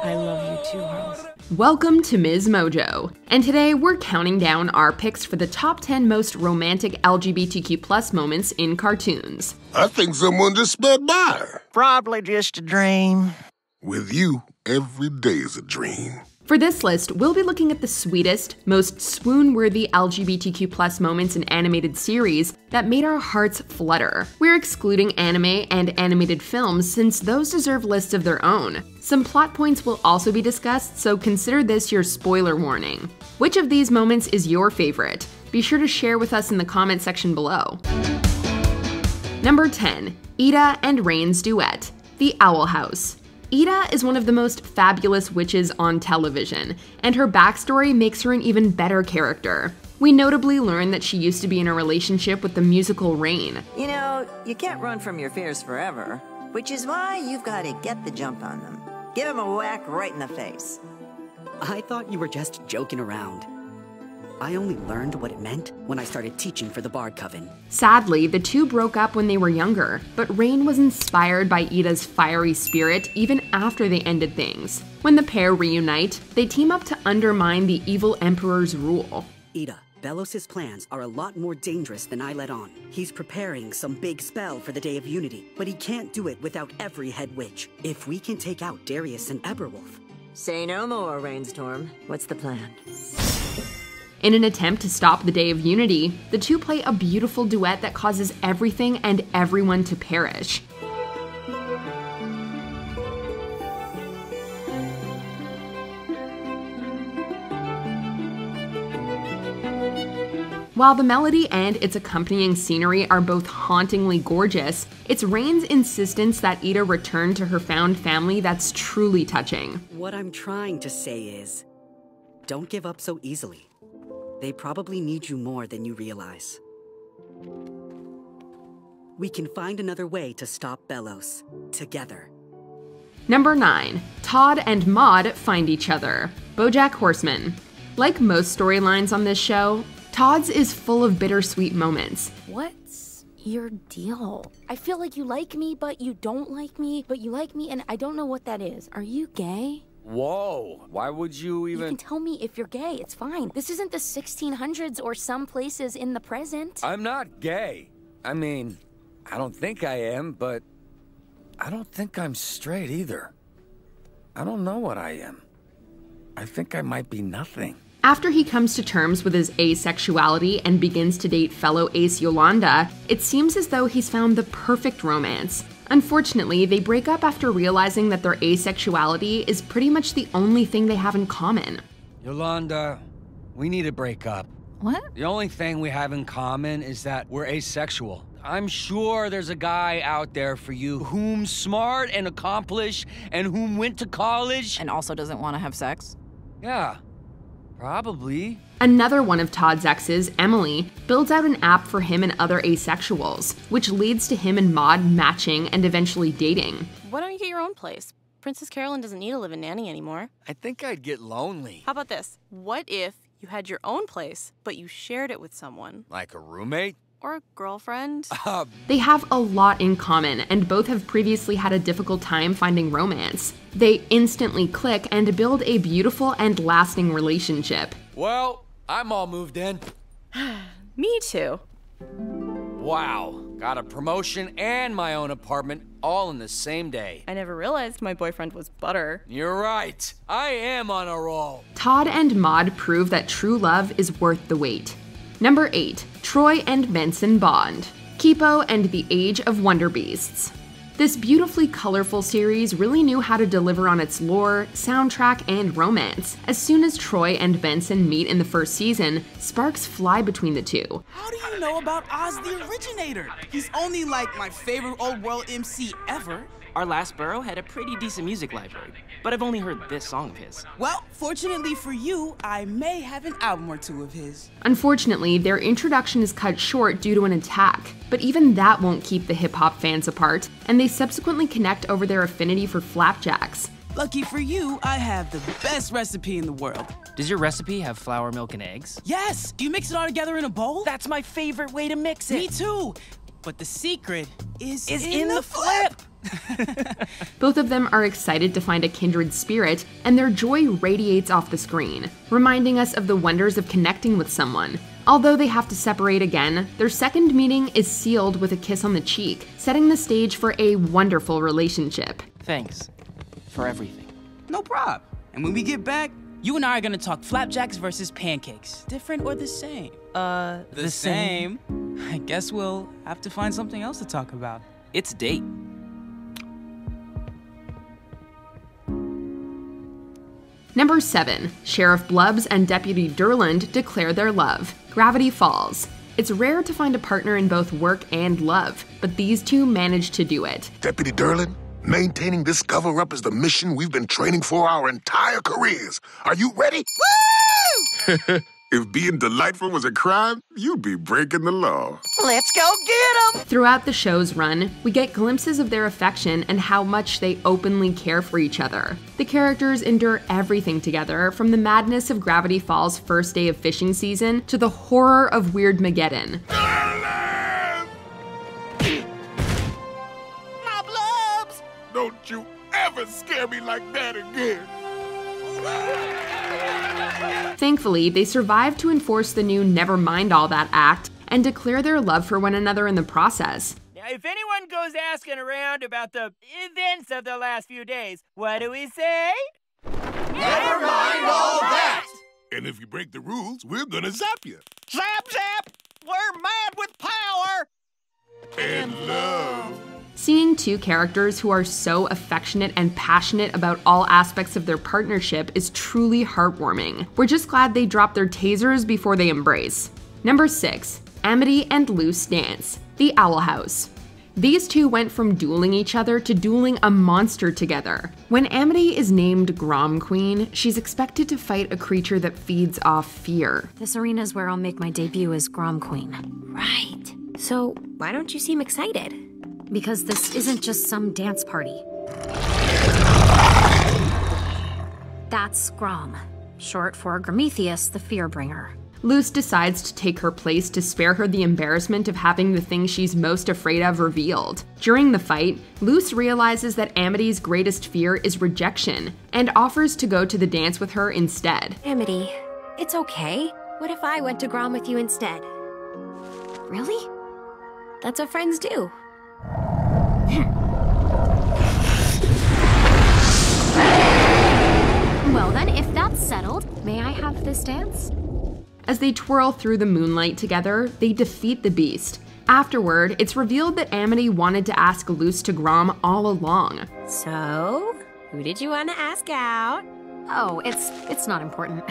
I love you too, Harles. Welcome to MsMojo, and today we're counting down our picks for the top 10 most romantic LGBTQ+ moments in cartoons. I think someone just sped by. Probably just a dream. With you, every day is a dream. For this list, we'll be looking at the sweetest, most swoon-worthy LGBTQ+ moments in animated series that made our hearts flutter. We're excluding anime and animated films since those deserve lists of their own. Some plot points will also be discussed, so consider this your spoiler warning. Which of these moments is your favorite? Be sure to share with us in the comment section below. Number 10. Ida and Rain's duet, The Owl House. Ida is one of the most fabulous witches on television, and her backstory makes her an even better character. We notably learn that she used to be in a relationship with the musical Rain. You know, you can't run from your fears forever, which is why you've got to get the jump on them. Give them a whack right in the face. I thought you were just joking around. I only learned what it meant when I started teaching for the Bard Coven. Sadly, the two broke up when they were younger, but Rain was inspired by Ida's fiery spirit even after they ended things. When the pair reunite, they team up to undermine the evil Emperor's rule. Ida, Belos' plans are a lot more dangerous than I let on. He's preparing some big spell for the Day of Unity, but he can't do it without every head witch. If we can take out Darius and Eberwolf... Say no more, Rainstorm. What's the plan? In an attempt to stop the Day of Unity, the two play a beautiful duet that causes everything and everyone to perish. While the melody and its accompanying scenery are both hauntingly gorgeous, it's Rain's insistence that Ida return to her found family that's truly touching. What I'm trying to say is, don't give up so easily. They probably need you more than you realize. We can find another way to stop Belos, together. Number 9. Todd and Maud find each other. BoJack Horseman. Like most storylines on this show, Todd's is full of bittersweet moments. What's your deal? I feel like you like me, but you don't like me, but you like me, and I don't know what that is. Are you gay? Whoa, why would you even— You can tell me if you're gay, it's fine. This isn't the 1600s or some places in the present. I'm not gay. I mean, I don't think I am, but I don't think I'm straight either. I don't know what I am. I think I might be nothing. After he comes to terms with his asexuality and begins to date fellow ace Yolanda, it seems as though he's found the perfect romance. Unfortunately, they break up after realizing that their asexuality is pretty much the only thing they have in common. Yolanda, we need to break up. What? The only thing we have in common is that we're asexual. I'm sure there's a guy out there for you whom's smart and accomplished and whom went to college. And also doesn't want to have sex? Yeah, probably. Another one of Todd's exes, Emily, builds out an app for him and other asexuals, which leads to him and Maud matching and eventually dating. Why don't you get your own place? Princess Carolyn doesn't need a live-in nanny anymore. I think I'd get lonely. How about this? What if you had your own place, but you shared it with someone? Like a roommate? Or a girlfriend? They have a lot in common, and both have previously had a difficult time finding romance. They instantly click and build a beautiful and lasting relationship. Well, I'm all moved in. Me too. Wow, got a promotion and my own apartment all in the same day. I never realized my boyfriend was butter. You're right, I am on a roll. Todd and Maud prove that true love is worth the wait. Number 8. Troy and Benson bond. Kipo and the Age of Wonder Beasts. This beautifully colorful series really knew how to deliver on its lore, soundtrack, and romance. As soon as Troy and Benson meet in the first season, sparks fly between the two. How do you know about Oz the Originator? He's only like my favorite old world MC ever. Our last borough had a pretty decent music library, but I've only heard this song of his. Well, fortunately for you, I may have an album or two of his. Unfortunately, their introduction is cut short due to an attack, but even that won't keep the hip-hop fans apart, and they subsequently connect over their affinity for flapjacks. Lucky for you, I have the best recipe in the world. Does your recipe have flour, milk, and eggs? Yes! Do you mix it all together in a bowl? That's my favorite way to mix it. Me too! But the secret is in the flip! Both of them are excited to find a kindred spirit, and their joy radiates off the screen, reminding us of the wonders of connecting with someone. Although they have to separate again, their second meeting is sealed with a kiss on the cheek, setting the stage for a wonderful relationship. Thanks for everything. No prob. And when we get back, you and I are gonna talk flapjacks versus pancakes. Different or the same? The same. I guess we'll have to find something else to talk about. It's date. Number 7. Sheriff Blubbs and Deputy Durland declare their love. Gravity Falls. It's rare to find a partner in both work and love, but these two manage to do it. Deputy Durland, maintaining this cover-up is the mission we've been training for our entire careers. Are you ready? Woo! If being delightful was a crime, you'd be breaking the law. Let's go get 'em! Throughout the show's run, we get glimpses of their affection and how much they openly care for each other. The characters endure everything together, from the madness of Gravity Falls' first day of fishing season to the horror of Weirdmageddon. My blobs! Don't you ever scare me like that again. Thankfully, they survive to enforce the new Never Mind All That Act and declare their love for one another in the process. Now, if anyone goes asking around about the events of the last few days, what do we say? Never mind all that! And if you break the rules, we're gonna zap you. Zap, zap! We're mad with power! And love. Seeing two characters who are so affectionate and passionate about all aspects of their partnership is truly heartwarming. We're just glad they dropped their tasers before they embrace. Number 6. Amity and Luce dance. The Owl House. These two went from dueling each other to dueling a monster together. When Amity is named Grom Queen, she's expected to fight a creature that feeds off fear. This arena's where I'll make my debut as Grom Queen. Right. So, why don't you seem excited? Because this isn't just some dance party. That's Grom, short for Prometheus, the Fearbringer. Luce decides to take her place to spare her the embarrassment of having the thing she's most afraid of revealed. During the fight, Luce realizes that Amity's greatest fear is rejection, and offers to go to the dance with her instead. Amity, it's okay. What if I went to Grom with you instead? Really? That's what friends do. Well then, if that's settled, may I have this dance? As they twirl through the moonlight together, they defeat the beast. Afterward, it's revealed that Amity wanted to ask Luce to Grom all along. So, who did you want to ask out? Oh, it's not important.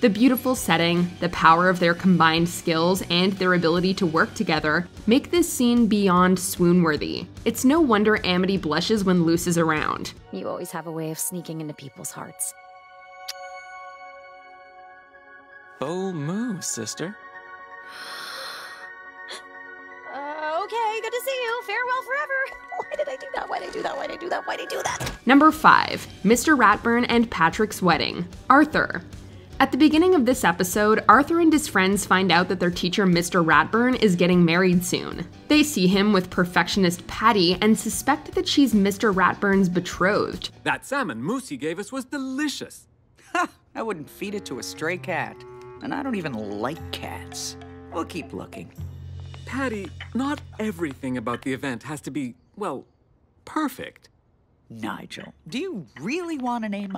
The beautiful setting, the power of their combined skills, and their ability to work together make this scene beyond swoon-worthy. It's no wonder Amity blushes when Luce is around. You always have a way of sneaking into people's hearts. Bold move, sister. Okay, good to see you. Farewell forever. Why did I do that? Why did I do that? Why did I do that? Why did I do that? Number 5. Mr. Ratburn and Patrick's Wedding. Arthur. At the beginning of this episode, Arthur and his friends find out that their teacher Mr. Ratburn is getting married soon. They see him with perfectionist Patty and suspect that she's Mr. Ratburn's betrothed. That salmon mousse he gave us was delicious. Ha! I wouldn't feed it to a stray cat. And I don't even like cats. We'll keep looking. Patty, not everything about the event has to be, well, perfect. Nigel, do you really want an A-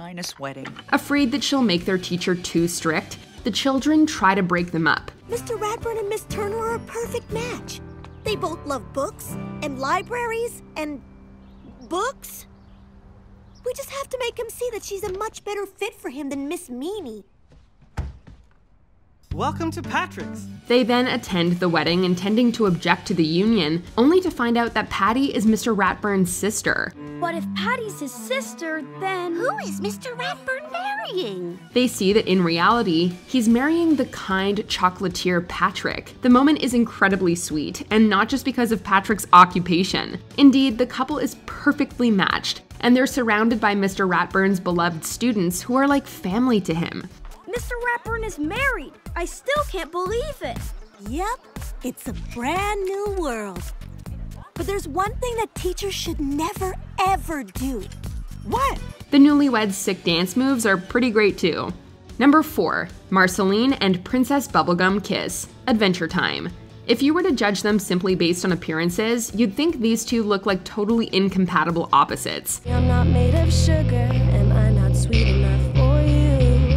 wedding? Afraid that she'll make their teacher too strict, the children try to break them up. Mr. Ratburn and Miss Turner are a perfect match. They both love books and libraries and books. We just have to make him see that she's a much better fit for him than Miss Meanie. Welcome to Patrick's. They then attend the wedding intending to object to the union, only to find out that Patty is Mr. Ratburn's sister. But if Patty's his sister, then who is Mr. Ratburn marrying? They see that in reality, he's marrying the kind chocolatier Patrick. The moment is incredibly sweet, and not just because of Patrick's occupation. Indeed, the couple is perfectly matched, and they're surrounded by Mr. Ratburn's beloved students who are like family to him. Mr. Ratburn is married. I still can't believe it. Yep, it's a brand new world. But there's one thing that teachers should never, ever do. What? The newlyweds' sick dance moves are pretty great too. Number 4. Marceline and Princess Bubblegum kiss. Adventure time. If you were to judge them simply based on appearances, you'd think these two look like totally incompatible opposites. I'm not made of sugar, am I not sweet enough for you?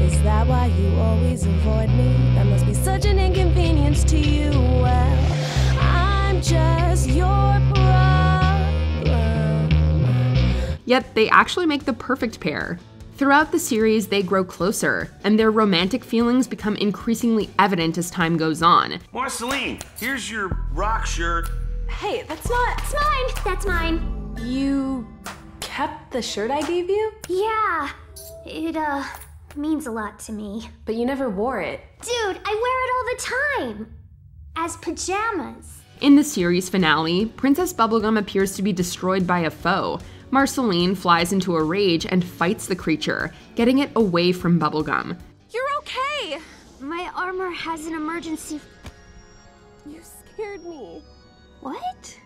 Is that why you always avoid me? That must be such an inconvenience to you. Well, I'm just your problem. Yet they actually make the perfect pair. Throughout the series, they grow closer, and their romantic feelings become increasingly evident as time goes on. Marceline, here's your rock shirt. Hey, that's not... It's mine! That's mine. You kept the shirt I gave you? Yeah. It, means a lot to me. But you never wore it. Dude, I wear it all the time. As pajamas. In the series finale, Princess Bubblegum appears to be destroyed by a foe. Marceline flies into a rage and fights the creature, getting it away from Bubblegum. You're okay! My armor has an emergency. You scared me. What?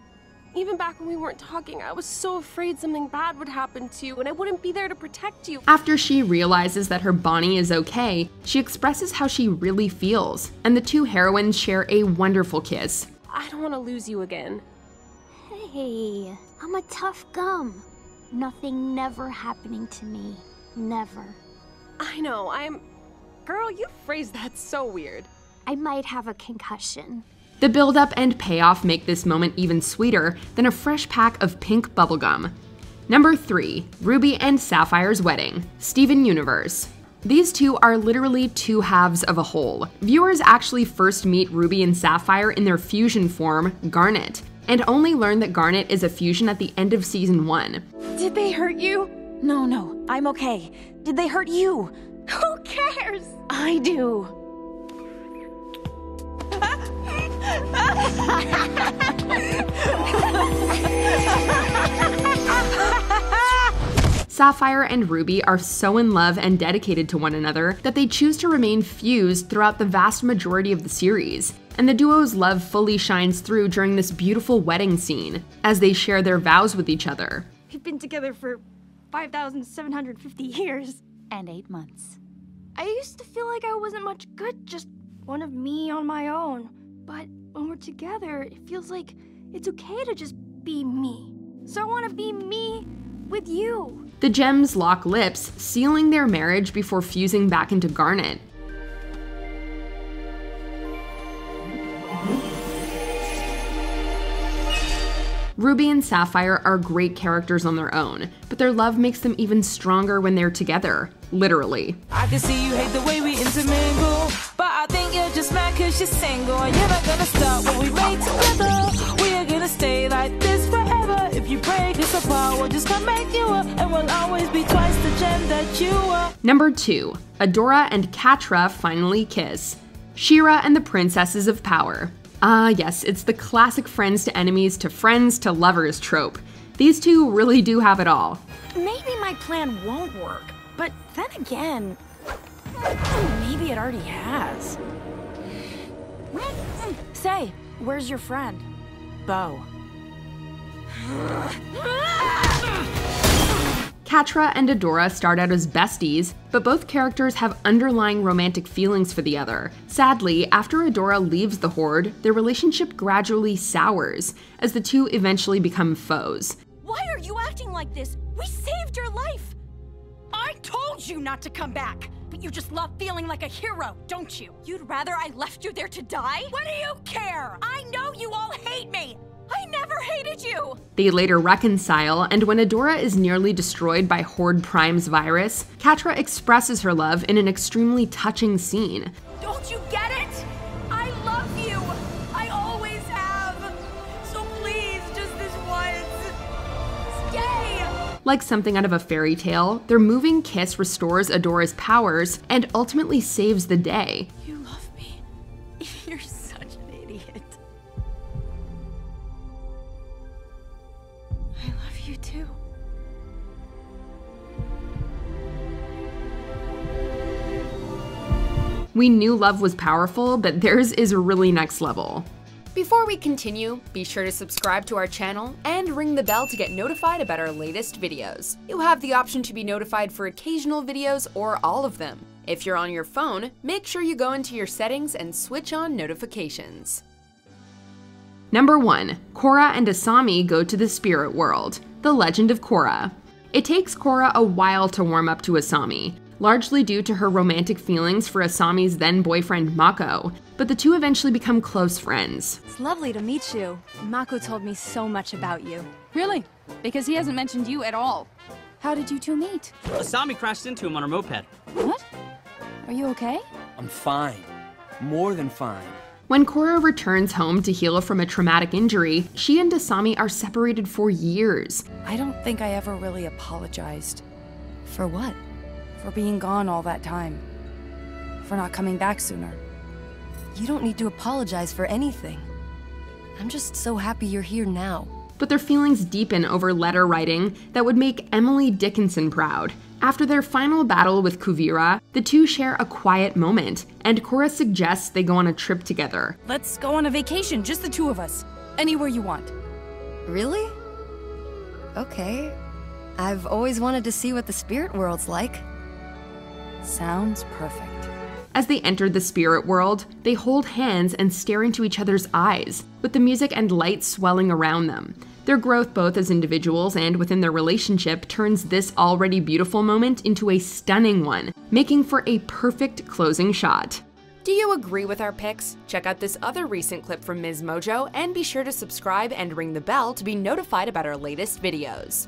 Even back when we weren't talking, I was so afraid something bad would happen to you and I wouldn't be there to protect you. After she realizes that her Bonnie is okay, she expresses how she really feels, and the two heroines share a wonderful kiss. I don't want to lose you again. Hey, I'm a tough gum. Nothing never happening to me. Never. I know, Girl, you phrased that so weird. I might have a concussion. The build-up and payoff make this moment even sweeter than a fresh pack of pink bubblegum. Number 3. Ruby and Sapphire's wedding. Steven Universe. These two are literally two halves of a whole. Viewers actually first meet Ruby and Sapphire in their fusion form, Garnet, and only learn that Garnet is a fusion at the end of season 1. Did they hurt you? No, I'm okay. Did they hurt you? Who cares? I do. Sapphire and Ruby are so in love and dedicated to one another that they choose to remain fused throughout the vast majority of the series. And the duo's love fully shines through during this beautiful wedding scene, as they share their vows with each other. We've been together for 5,750 years. And 8 months. I used to feel like I wasn't much good, just one of me on my own. But when we're together, it feels like it's okay to just be me. So I want to be me with you. The gems lock lips, sealing their marriage before fusing back into Garnet. Ruby and Sapphire are great characters on their own, but their love makes them even stronger when they're together, literally. I can see you hate the way we intermingle, but I think you're just mad cause you're single, and you're not gonna stop what we made together. We are gonna stay like this forever. If you break us apart, we'll just come make you up, and we'll always be twice the gem that you are. Number 2. Adora and Catra finally kiss. She-Ra and the Princesses of Power. Ah, yes, it's the classic friends to lovers trope. These two really do have it all. Maybe my plan won't work, but then again, maybe it already has. Say, where's your friend? Bo. Catra and Adora start out as besties, but both characters have underlying romantic feelings for the other. Sadly, after Adora leaves the Horde, their relationship gradually sours, as the two eventually become foes. Why are you acting like this? We saved your life! I told you not to come back! But you just love feeling like a hero, don't you? You'd rather I left you there to die? What do you care? I know you all hate me! I never hated you! They later reconcile, and when Adora is nearly destroyed by Horde Prime's virus, Catra expresses her love in an extremely touching scene. Don't you get it? I love you! I always have! So please, just this once, stay! Like something out of a fairy tale, their moving kiss restores Adora's powers and ultimately saves the day. You love me. You're such an idiot. I love you too. We knew love was powerful, but theirs is really next level. Before we continue, be sure to subscribe to our channel and ring the bell to get notified about our latest videos. You have the option to be notified for occasional videos or all of them. If you're on your phone, make sure you go into your settings and switch on notifications. Number 1. Korra and Asami go to the spirit world. The Legend of Korra. It takes Korra a while to warm up to Asami, largely due to her romantic feelings for Asami's then-boyfriend Mako, but the two eventually become close friends. It's lovely to meet you. Mako told me so much about you. Really? Because he hasn't mentioned you at all. How did you two meet? Asami crashed into him on her moped. What? Are you okay? I'm fine. More than fine. When Korra returns home to heal from a traumatic injury, she and Asami are separated for years. I don't think I ever really apologized. For what? For being gone all that time. For not coming back sooner. You don't need to apologize for anything. I'm just so happy you're here now. But their feelings deepen over letter writing that would make Emily Dickinson proud. After their final battle with Kuvira, the two share a quiet moment, and Korra suggests they go on a trip together. Let's go on a vacation, just the two of us. Anywhere you want. Really? Okay. I've always wanted to see what the spirit world's like. Sounds perfect. As they enter the spirit world, they hold hands and stare into each other's eyes, with the music and light swelling around them. Their growth both as individuals and within their relationship turns this already beautiful moment into a stunning one, making for a perfect closing shot. Do you agree with our picks? Check out this other recent clip from MsMojo and be sure to subscribe and ring the bell to be notified about our latest videos.